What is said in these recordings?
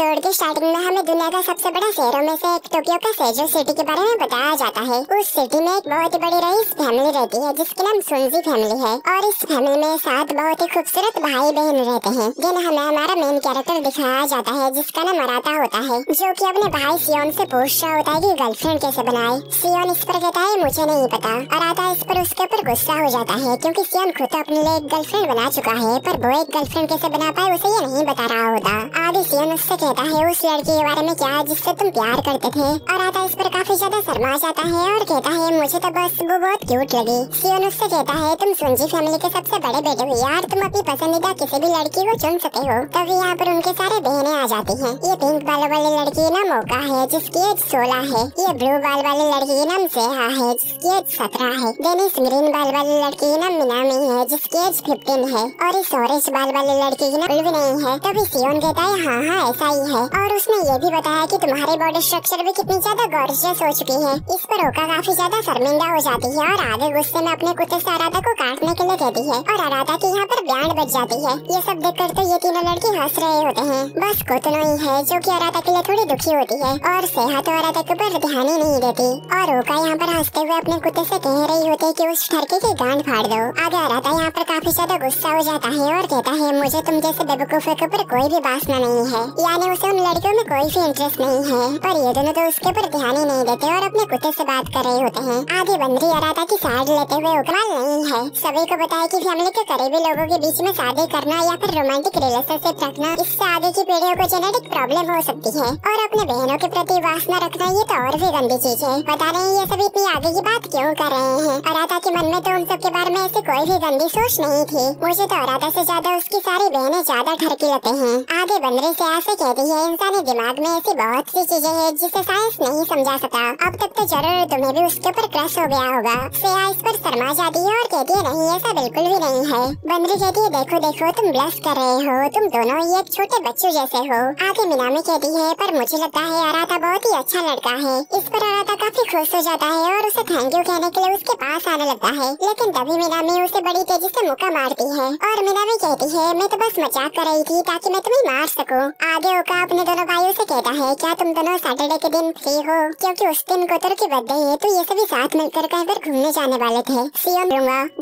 Episode के starting में हमें दुनिया का सबसे बड़ा शहरों में से एक टोक्यो का सेजो सिटी के बारे में बताया जाता है। उस सिटी में एक बहुत ही बड़ी रईस फैमिली रहती है जिसका नाम सुनजी फैमिली है और इस फैमिली में 7 बहुत ही खूबसूरत भाई बहन रहते हैं जिन्हें हमें हमारा मेन कैरेक्टर दिखाया जाता है जिसका नाम अराता होता है, जो कि अपने भाई सियोन से पूछ रहा होता है कि गर्लफ्रेंड कैसे बनाए। सियोन इस पर कहता है मुझे नहीं पता। अराता इस पर उसके ऊपर गुस्सा हो जाता है क्योंकि सियोन खुद अपने लिए एक गर्लफ्रेंड बना चुका है, पर वो एक गर्लफ्रेंड कैसे बना पाए उसे ये नहीं बता रहा होता। आगे सियोन उससे कहता है उस लड़की के बारे में क्या जिससे तुम प्यार करते थे। अराता इस पर काफी ज्यादा शर्मा जाता है और कहता है मुझे तो बस वो बहुत क्यूट लगी। सियोन उससे कहता है तुम सुनजी फैमिली के सबसे बड़े बेटे हो यार, तुम अपनी पसंदीदा किसी भी लड़की को चुन सकते हो। तभी यहाँ पर उनके सारे बहनें आ जाती हैं। ये पिंक बालों वाली लड़की नाम मोका है जिसकी एज 16 है। ये ब्लू बाल वाली लड़की नाम सेहा है जिसकी एज 17 है। देन इस ग्रीन बाल वाली लड़की नाम मिनामी है जिसकी एज 15 है और इस ऑरेंज बाल वाली लड़की की नाम उल्वी नहीं है। तभी सियोन कहता है हाँ ऐसा ही है और उसने ये भी बताया कि तुम्हारी बॉडी स्ट्रक्चर भी कितनी ज्यादा गॉर्जियस हो चुकी है। इस पर ओका काफी ज्यादा शर्मिंदा हो जाती है और आगे गुस्से में अपने कुत्ते से अराता को काटने के लिए कहती है और अराता की यहाँ पर बैंड बज जाती है। ये सब देखकर तो ये तीनों लड़के हंस रहे होते हैं। बस कोतनो ही है जो कि अराता के लिए थोड़ी दुखी होती है और सेहा तो अराता के ऊपर ध्यान ही नहीं देती और ओका यहाँ पर हंसते हुए अपने कुत्ते से कह रही होती है कि उस ठरके की गांड फाड़ दो। आगे अराता यहाँ पर काफी ज्यादा गुस्सा हो जाता है और कहता है मुझे तुम जैसे बेवकूफों के ऊपर कोई भी वासना नहीं है, यानी उसे उन लड़कियों में कोई भी इंटरेस्ट नहीं है। पर ये दोनों तो उसके ऊपर ध्यान ही नहीं देते और अपने कुत्ते से बात कर रहे होते हैं। आगे बंदरी अराता की साइड लेते हुए कमाल नहीं है। सभी को बताया कि फैमिली के करीबी लोगों के बीच में शादी करना या फिर रोमांटिक रिलेशनशिप रखना इससे आगे की पीढ़ियों को जेनेटिक प्रॉब्लम हो सकती है और अपने बहनों के प्रति वासना रखना ये तो और भी गंदी चीज है। पता नहीं ये सभी इतनी आगे की बात क्यों कर रहे हैं। अराता के मन में तो उन सब के बारे में ऐसी कोई भी गंदी सोच नहीं थी। मुझे तो अराता से ज्यादा उसकी सारी बहनें ज्यादा ठरकी लगते हैं। आगे बंदरी से ऐसे कहती है इंसानी दिमाग में ऐसी बहुत सी चीजें हैं जिसे साइंस नहीं समझा सका। अब तक तो जरूर तुम्हें भी उसके ऊपर क्रश हो गया होगा। सेहा इस पर शर्मा जाती है और कहती है नहीं ऐसा बिल्कुल भी नहीं है। बंदरी कहती है देखो देखो तुम ब्लश कर रहे हो, तुम दोनों ही एक छोटे बच्चों जैसे हो। आगे मिनामी कहती है पर मुझे लगता है अराता बहुत ही अच्छा लड़का है। इस पर अराता काफी खुश हो जाता है और उसे थैंक यू कहने के लिए उसके पास आने लगता है, लेकिन तभी मिनामी उसे बड़ी तेजी से मुक्का मारती है और मिनामी कहती है मैं तो बस मजाक कर रही थी ताकि मैं तुम्हें मार सकूं। आगे ओका अपने दोनों भाइयों से कहता है क्या तुम दोनों सैटरडे के दिन फ्री हो, क्योंकि उस दिन कोतरो की बर्थडे है तो ये सभी साथ मिलकर कहीं पर घूमने जाने वाले थे। सियोन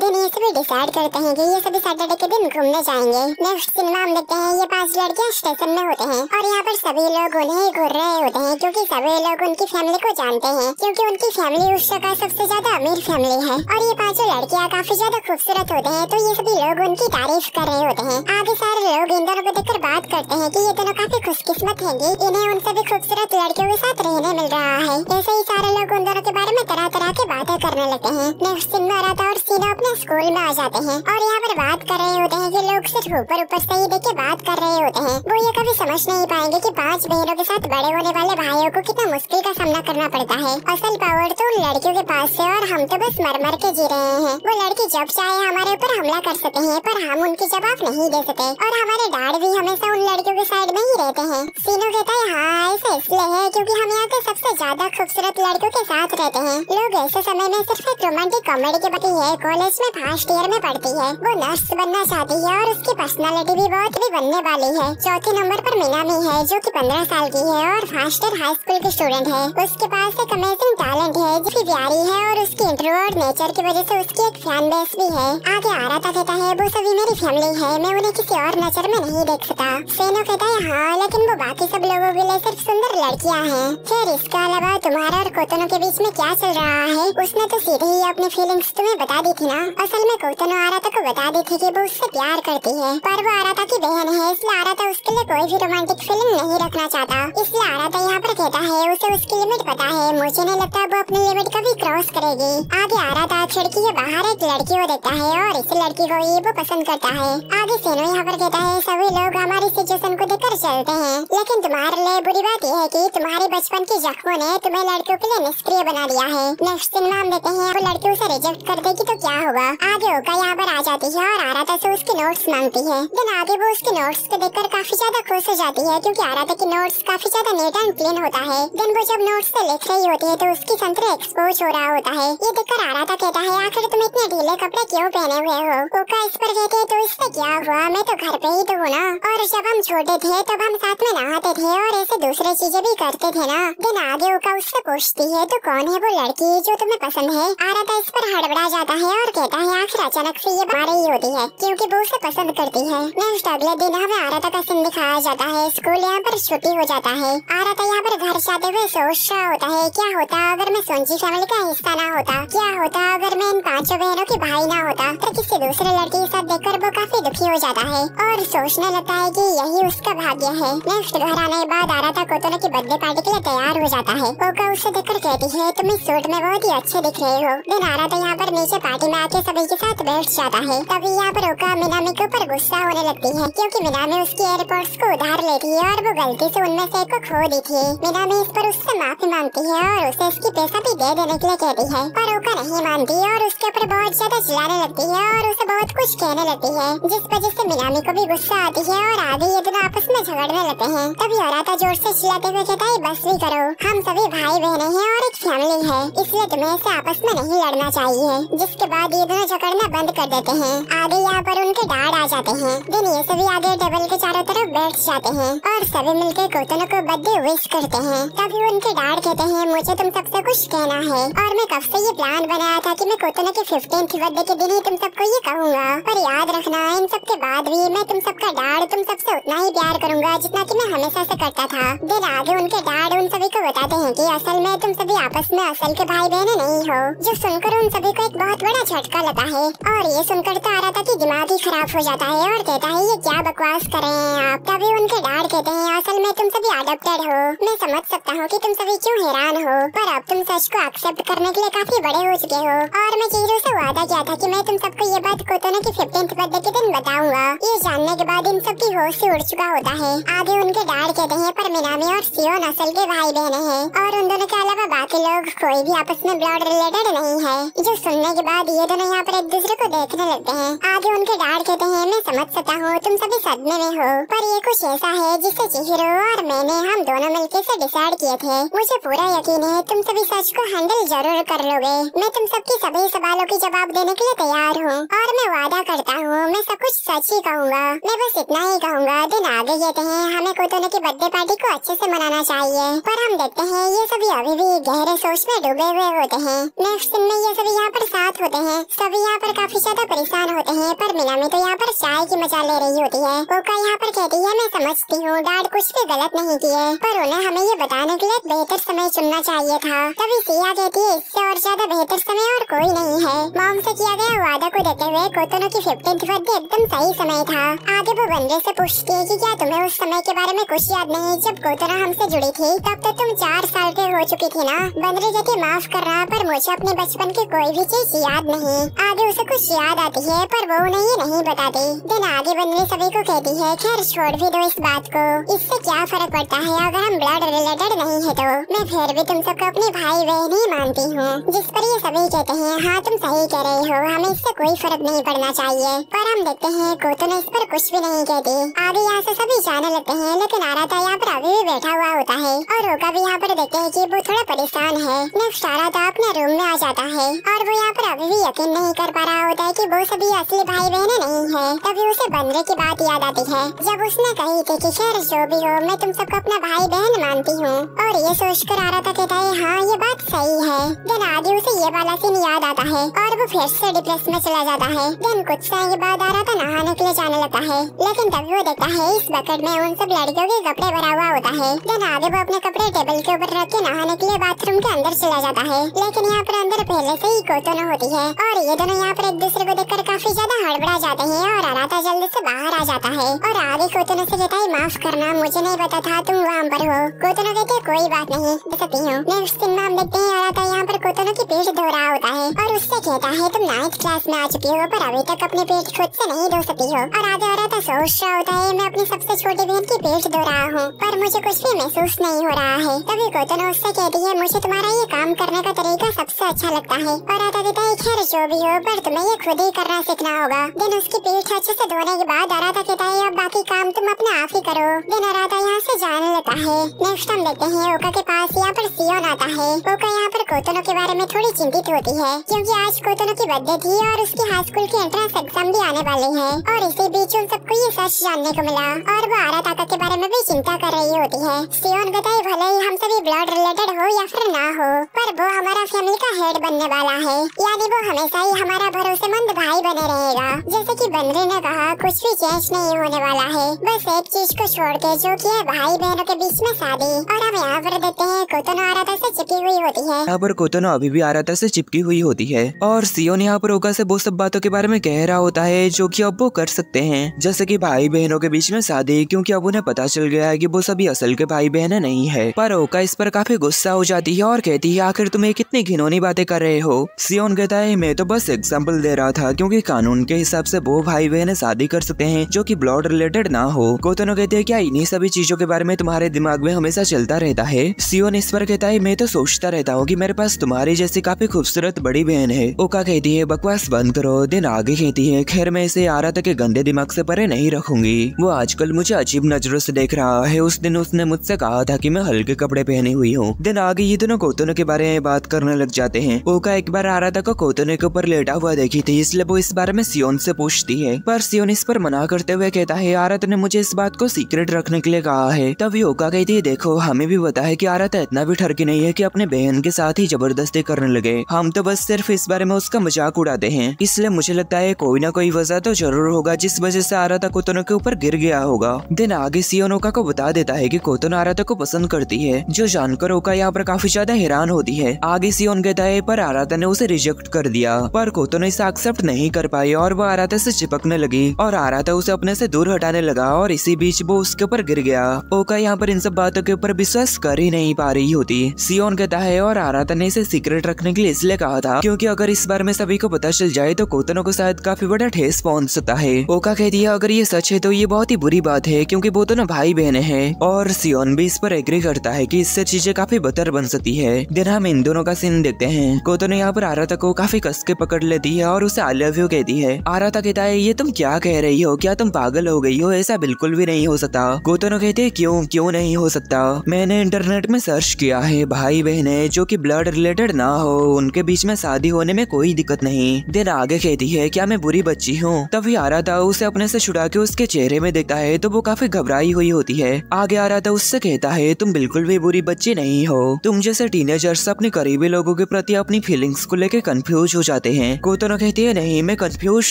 दिन ये सभी डिसाइड करते हैं कि ये सभी सैटरडे के दिन घूमने जाएंगे। नेक्स्ट सिनेमा हम देखते हैं ये 5 लड़कियां स्टेशन में होते हैं और यहाँ पर सभी लोग उन्हें घूर रहे होते हैं क्योंकि सभी लोग उनकी फैमिली को जानते हैं क्योंकि उनकी फैमिली उस जगह सबसे ज्यादा अमीर फैमिली है और ये 5 लड़कियां काफी ज्यादा खूबसूरत होते हैं तो ये सभी लोग उनकी तारीफ कर रहे होते हैं। आगे सारे लोग इन दोनों को देखकर बात करते हैं कि ये दोनों काफी खुशकिस्मत हैं, इन्हें उन सभी खूबसूरत लड़कियों के साथ रहने मिल रहा है। ऐसे ही सारे लोग उन दोनों के बारे में तरह तरह की बातें करने लगते हैं। नेक्स्ट दिन में अराता और सीनो अपने स्कूल में आ जाते हैं और यहाँ पर बात कर रहे होते हैं कि लोग सिर्फ ऊपर ऊपर से ही देख के बात कर रहे होते हैं। वो ये कभी समझ नहीं पाएंगे कि 5 बहनों के साथ बड़े होने वाले भाइयों को कितना मुश्किल का सामना करना पड़ता है। असल पावर तो उन लड़कियों के पास है और हम तो बस मर मर के जी रहे हैं। वो लड़की जब चाहे हमारे ऊपर हमला कर सकते हैं पर हम उनकी जवाब नहीं दे सकते और हमारे डैड भी हमेशा उन लड़कियों के साइड में ही रहते हैं। सीनो कहता है हाँ ऐसा इसलिए है क्योंकि हम यहाँ के सबसे ज्यादा खूबसूरत लड़कियों के साथ रहते हैं। लोग ऐसे समय में सिर्फ एक रोमांटिक कॉमेडी की बती है, कॉलेज में फर्स्ट ईयर में पढ़ती है, वो नर्स बनना चाहती है और उसकी पर्सनालिटी भी बहुत भी बनने वाली है। चौथे नंबर पर मिनामी है जो कि 15 साल की है और फर्स्ट ईयर हाई स्कूल की स्टूडेंट है। उसके पास एक अमेजिंग टैलेंट है जो कि प्यारी है और उसकी इंट्रोवर्ट नेचर की वजह से उसकी एक फैन बेस भी है। आगे अराता कहता है वो सभी मेरी फैमिली है, मैं उन्हें किसी और नजर में नहीं देख सकता। सेनो कहता है हाँ लेकिन वो बाकी सब लोगों के लिए सिर्फ सुंदर लड़कियां हैं। फिर इसके अलावा तुम्हारा और कोतनो के बीच में क्या चल रहा है? उसने तो सीधे ही अपनी फीलिंग्स तुम्हें बता दी थी ना। असल में कोतनो अराता को बता दी थी कि वो उससे प्यार करती है पर वो अराता की बहन है इसलिए अराता उसके लिए कोई भी रोमांटिक फीलिंग नहीं रखना चाहता। इसलिए अराता यहाँ पर कहता है उसे उसकी लिमिट पता है, मुझे नहीं लगता वो अपनी लिमिट कभी क्रॉस करेगी। आगे अराता खिड़की के बाहर एक लड़की को देखता है और इस लड़की को ही वो पसंद करता है। आगे सेनो यहाँ पर कहता है सभी लोग हमारी सिचुएशन को देखकर चलते हैं लेकिन तुम्हारे लिए बुरी बात यह है कि तुम्हारे बचपन की जख्मों ने तुम्हें लड़कियों के लिए निष्क्रिय बना दिया है। नेक्स्ट दिन हम देते हैं वो लड़की उसे रिजेक्ट कर देगी तो क्या होगा। आगे ओका यहाँ पर आ जाती है और अराता से उसकी नोट्स मांगती है। दिन आगे वो उसके नोट्स को देखकर काफी ज्यादा खुश हो जाती है क्योंकि अराता की नोट्स काफी ज्यादा नीट एंड क्लीन होता है। दिन वो जब नोट्स से लिख रही होती है तो उसकी संतरे एक्सपोज हो रहा होता है। ये देखकर अराता कहता है आखिर तुम इतने ढीले कपड़े क्यों पहने हुए हो? ओका इस पर कहते है तो इससे क्या हुआ, मैं तो घर पे ही तो हूँ ना, और जब हम छोटे थे तब हम साथ में नहाते थे थे और ऐसे दूसरे चीजें भी करते थे ना। दिन आगे ओका उससे पूछती है तो कौन है वो लड़की जो तुम्हें पसंद है। आराता इस पर हड़बड़ा जाता है और कहता है आखिर अचानक से ये बात रही होती है क्योंकि वो उसे पसंद करती है। नेक्स्ट अगले दिन हमें आराता का सीन दिखाया जाता है। स्कूल यहाँ पर छुट्टी हो जाता है। आराता यहाँ पर घर जाते हुए सोच रहा होता है क्या होता अगर मैं सोंची फैमिली का हिस्सा ना होता, क्या होता अगर मैं इन 5 बहनों की भाई ना होता। तो किसी दूसरे लड़के के साथ देखकर वो काफी दुखी हो जाता है और सोचने लगता है कि यही उसका भाग्य है। नेक्स्ट घर आने के बाद आराता कोतोनो की बर्थडे पार्टी के लिए तैयार हो जाता है। ओका उसे देखकर कहती है तुम इस सूट में बहुत ही अच्छे दिख रहे हो। दिन आराता यहाँ पर नीचे पार्टी में आके सभी के साथ बैठ जाता है। तभी यहाँ पर ओका मिनामी के ऊपर गुस्सा होने लगती है क्योंकि मिनामी उसकी एयरपोर्ट्स को उधार लेती है और वो गलती से उनमें से एक को खो दी थी। मिनामी इस पर उससे माफी मांगती है और उसे इसकी पैसा भी दे देने के लिए कहती है, पर ओका नहीं मानती और उसके ऊपर बहुत ज्यादा चिल्लाने लगती है और उसे बहुत कुछ कहने लगती है जिस वजह से मिनामी को भी गुस्सा आती है और आगे ये दोनों आपस में झगड़ने लगते हैं। तभी आराता जोर से चिल्लाते हुए कहता है बस भी करो, हम सभी भाई बहने हैं और एक फैमिली है, इसलिए तुम्हें ऐसे आपस में नहीं लड़ना चाहिए। जिसके बाद ये दोनों झगड़ना बंद कर देते हैं। आगे यहाँ पर उनके डैड आ जाते हैं। दिन ये सभी आगे टेबल के चारों तरफ बैठ जाते हैं और सभी मिलकर कोतोनो को बर्थडे विश करते हैं। तभी उनके डैड कहते हैं मुझे तुम सबसे कुछ कहना है और मैं कब से ये प्लान बनाया था कि मैं कोतोनो के 15th बर्थडे के दिन ही तुम सबको ये कहूँगा, पर याद रखना इन सब के बाद भी मैं तुम सबका डैड तुम सबसे उतना ही प्यार करूँगा जितना कि मैं हमेशा से करता था। दिन आगे उनके डैड उन सभी को बताते हैं कि असल में तुम सभी आपस में असल के भाई बहने नहीं हो, जो सुनकर उन सभी को एक बहुत बड़ा झटका लगा है और ये सुनकर तो आराता की दिमाग ही खराब हो जाता है और कहता है ये क्या बकवास कर रहे हैं आप। तभी उनके डैड कहते हैं असल में तुम सभी अडॉप्टेड हो, मैं समझ सकता हूँ कि तुम सभी क्यों हैरान हो, पर अब तुम सच को एक्सेप्ट करने के लिए काफी बड़े हो चुके हो और मैं चीजों से वादा किया था कि मैं तुम सबको ये बात कोतोनो की 15th बर्थडे के दिन बताऊंगा। ये जानने के बाद इन सब की होश से उड़ चुका होता है। आगे उनके डैड कहते हैं पर मिनामी और सियोन असल के भाई बहने हैं और उन दोनों के अलावा बाकी लोग कोई भी आपस में ब्लड रिलेटेड नहीं है। जो सुनने के बाद ये दोनों यहाँ पर एक दूसरे को देखने लगते हैं। आगे उनके डैड कहते हैं मैं समझ सकता हूँ तुम सभी सदमे में हो, पर ये कुछ ऐसा है जिससे चिहिरो और मैंने हम दोनों मिलकर से डिसाइड किए थे। मुझे पूरा यकीन है तुम सभी सच को हैंडल जरूर कर लोगे। मैं तुम सबके सभी सवालों के जवाब देने के लिए तैयार हूँ और मैं वादा करता हूँ मैं सब कुछ सच ही कहूँगा। मैं बस इतना ही कहूँगा। दिन आगे कहते हैं हमें कोतोनो की बर्थडे पार्टी को अच्छे से मनाना चाहिए, पर हम देखते हैं ये सभी अभी भी गहरे सोच में डूबे हुए होते हैं। नेक्स्ट दिन में ये सभी यहाँ पर साथ होते हैं। सभी यहाँ पर काफी ज्यादा परेशान होते हैं, पर मिनामी तो यहाँ पर चाय की मजा ले रही होती है। ओका यहाँ पर कहती है मैं समझती हूँ डैड कुछ भी गलत नहीं किए, पर उन्हें हमें ये बताने के लिए एक बेहतर समय चुनना चाहिए था। तभी सिया कहती है इससे और ज्यादा बेहतर समय और कोई नहीं है। मॉम से किया गया वादा को देते हुए कोतोनो की 15th बर्थडे एकदम सही समय था। आगे वो बंदरे से पूछती है कि क्या तुम्हें उस समय के बारे में कुछ याद नहीं जब कोतोनो हमसे जुड़ी थी, तब तो तुम 4 साल के हो चुकी थी ना। बंदरे कहती माफ करना पर मुझे अपने बचपन की कोई भी चीज याद नहीं। आगे उसे कुछ याद आती है पर वो उन्हें ये नहीं बताती। दिन आगे बंदरे सभी को कहती है खैर छोड़ भी दो इस बात को, इससे क्या फर्क पड़ता है अगर हम ब्लड रिलेटेड नहीं है तो। मैं फिर भी तुम सबको अपने भाई बहन ही मानती हूँ। जिस पर ये सभी कहते हैं हाँ तुम सही कह रहे हो, हमें इससे कोई फर्क नहीं पड़ना चाहिए। पर हम देखते हैं कोतोनो इस पर कुछ भी नहीं कहती। आगे यहाँ से सभी जाने लगते हैं, लेकिन आराता यहाँ पर अभी भी बैठा हुआ होता है और ओका भी यहाँ पर देखते हैं कि वो थोड़ा परेशान है। नेक्स्ट आराता अपने रूम में आ जाता है और वो यहाँ पर अभी भी यकीन नहीं कर पा रहा होता है कि वो सभी असली भाई बहने नहीं है। तभी उसे बंदरे की बात याद आती है जब उसने कही थी कि खैर जो भी हो मैं तुम सबको अपना भाई बहन मानती हूँ, और ये सोचकर आराता कहता है हाँ ये बात सही है। दिन आगे उसे ये वाला सीन याद आता है और वो फिर से डिप्रेस में चला जाता है। दिन कुछ समय के बाद आराता नहाने के लिए जाने लगता है, लेकिन तभी वो देखता है इस बकेट में उन सब लड़कियों के कपड़े भरा हुआ होता है। दिन आगे वो अपने कपड़े टेबल के ऊपर रख के नहाने के लिए बाथरूम के अंदर चला जाता है, लेकिन यहाँ पर अंदर पहले से ही कोतोनो होती है और ये दोनों यहाँ पर एक दूसरे को देखकर काफी ज्यादा हड़बड़ा जाते हैं और आराता जल्दी से बाहर आ जाता है और आगे कोतोनो से कहता है माफ करना मुझे नहीं पता था तुम वहाँ पर हो। कोतोनो कहते है कोई बात नहीं सकती हूँ। नेक्स्ट दिन में हम देखते हैं आराता यहाँ पर कोतोनो की पीठ धो रहा होता है और उससे कहता है तुम 9th क्लास में आ चुकी हो पर अभी तक अपनी पीठ खुद से नहीं धो सकती हो। और आगे आराता सोच रहा होता है मैं अपनी सबसे छोटी बहन की पीठ धो रहा हूँ पर मुझे कुछ भी महसूस नहीं हो रहा है। तभी कोतोनो उससे कहती है मुझे तुम्हारा ये काम करने का तरीका सबसे अच्छा लगता है। और आराता कहता है खैर जो भी हो पर तुम्हें ये खुद ही करना सीखना होगा। दिन उसकी पीठ अच्छे से धोने के बाद आराता कहता है अब बाकी काम तुम अपने आप ही करो। दिन आराता यहाँ से जाने लगता है। नेक्स्ट हम देखते हैं ओका के पास यहाँ पर सियोन आता है। ओका यहाँ पर कोतोनो के बारे में थोड़ी चिंतित होती है क्योंकि आज कोतोनो की बर्थडे थी और उसकी हाई स्कूल की एंट्रेंस एग्जाम भी आने वाली है और इसी बीच उन सबको ये सच जानने को मिला और वो आराता के बारे में भी चिंता कर रही होती है। सियोन कहता है भले ही हम सभी ब्लड रिलेटेड हो या फिर ना हो, पर वो हमारा फैमिली का हेड बनने वाला है, यानी वो हमेशा ही हमारा भरोसेमंद भाई बने रहेगा। जैसे कि बंदरी ने कहा, कुछ भी चेंज नहीं होने वाला है, बस एक चीज को छोड़ के, जो कि है भाई बहनों के बीच में शादी। और हम यहाँ पर देखते हैं कोतोनो आराता से चिपकी हुई होती है। यहाँ पर कोतोनो अभी भी आराता से चिपकी हुई होती है और सियोन यहाँ पर ओका से वो सब बातों के बारे में कह रहा होता है जो कि अब वो कर सकते हैं, जैसे कि भाई बहनों के बीच में शादी, क्योंकि अब उन्हें पता चल गया है कि वो सभी असल के भाई बहन नहीं है। पर ओका इस पर काफी गुस्सा हो जाती है और कहती है आखिर तुम कितनी घिनौनी बातें कर रहे हो। सियोन कहता है मैं तो बस एग्जाम्पल दे रहा था, क्योंकि कानून के हिसाब से वो भाई बहन शादी कर सकते हैं जो कि ब्लड रिलेटेड ना हो। कोतोनो कहते हैं क्या इन्हीं सभी चीजों के बारे में तुम्हारे दिमाग में हमेशा चलता रहता है। सियोन इस पर कहता है मैं तो सोचता रहता हूँ कि मेरे पास तुम्हारी जैसी काफी खूबसूरत बड़ी बहन है। ओका कहती है बकवास बंद करो। दिन आगे कहती है खैर मैं इसे आराता के गंदे दिमाग से परे नहीं रखूंगी, वो आजकल मुझे अजीब नजरों से देख रहा है। उस दिन उसने मुझसे कहा था कि मैं हल्के कपड़े पहनी हुई हूँ। दिन आगे ये दोनों कोतोनो के बारे में बात करने लग जाते हैं। ओका एक बार आराता को कोतोनो के ऊपर लेटा हुआ देखी थी, इसलिए वो इस बारे में सियोन से पूछती है, पर सियोन इस पर मना करते हुए कहता है आराता ने मुझे इस बात को सीक्रेट रखने के लिए कहा है। तभी ओका कहती है देखो हमें भी पता है कि आराता इतना भी ठरकी नहीं है कि अपने बहन के साथ ही जबरदस्ती करने लगे, हम तो बस सिर्फ इस बारे में उसका मजाक उड़ाते हैं। इसलिए मुझे लगता है कोई ना कोई वजह तो जरूर होगा जिस वजह से आराता कोतोनो के ऊपर गिर गया होगा। दिन आगे सियोन ओका को बता देता है कि कोतोनो आराता को पसंद करती है, जो जानकर ओका यहाँ पर काफी ज्यादा हैरान होती है। आगे सियोन कहता है पर आराता ने उसे रिजेक्ट कर दिया, पर कोतोनो इसे एक्सेप्ट नहीं कर पाई और वो आराता से चिपकने लगी और आराता उसे अपने से दूर हटाने लगा और इसी बीच वो उसके ऊपर गिर गया। ओका यहाँ पर इन सब बातों के ऊपर विश्वास कर ही नहीं पा रही होती। सियोन कहता है और आराता ने इसे सीक्रेट रखने के लिए इसलिए कहा था क्योंकि अगर इस बारे में सभी को पता चल जाए तो कोतोनो को शायद काफी बड़ा ठेस पहुंच सकता है। ओका कहती है अगर ये सच है तो ये बहुत ही बुरी बात है, क्योंकि वो दोनों भाई बहने हैं। और सियोन भी इस पर एग्री करता है कि इससे चीजें काफी बदतर बन सकती है। दिन हम इन दोनों का सीन देखते हैं। कोतोनो यहाँ पर आराता को काफी कस के पकड़ लेती है और उसे आई लव यू कहती है। आराता कहता है ये तुम क्या कह रही हो, क्या तुम पागल हो गई हो, ऐसा बिल्कुल भी नहीं हो सकता। कोतोनो कहती है क्यों नहीं हो सकता, मैंने इंटरनेट में सर्च किया है, भाई बहने जो कि ब्लड रिलेटेड ना हो उनके बीच में शादी होने में कोई दिक्कत नहीं। दिन आगे कहती है क्या मैं बुरी बच्ची हूँ। तभी आराता उसे अपने से छुड़ा के उसके चेहरे में देखता है तो वो काफी घबराई हुई होती है। आगे आराता उससे कहता है तुम बिल्कुल भी बुरी बच्ची नहीं हो, तुम जैसे टीनेजर्स अपने करीबी लोगों के प्रति अपनी फीलिंग्स को लेकर कंफ्यूज हो जाते हैं। कोतोनो कहती है नहीं मैं कंफ्यूज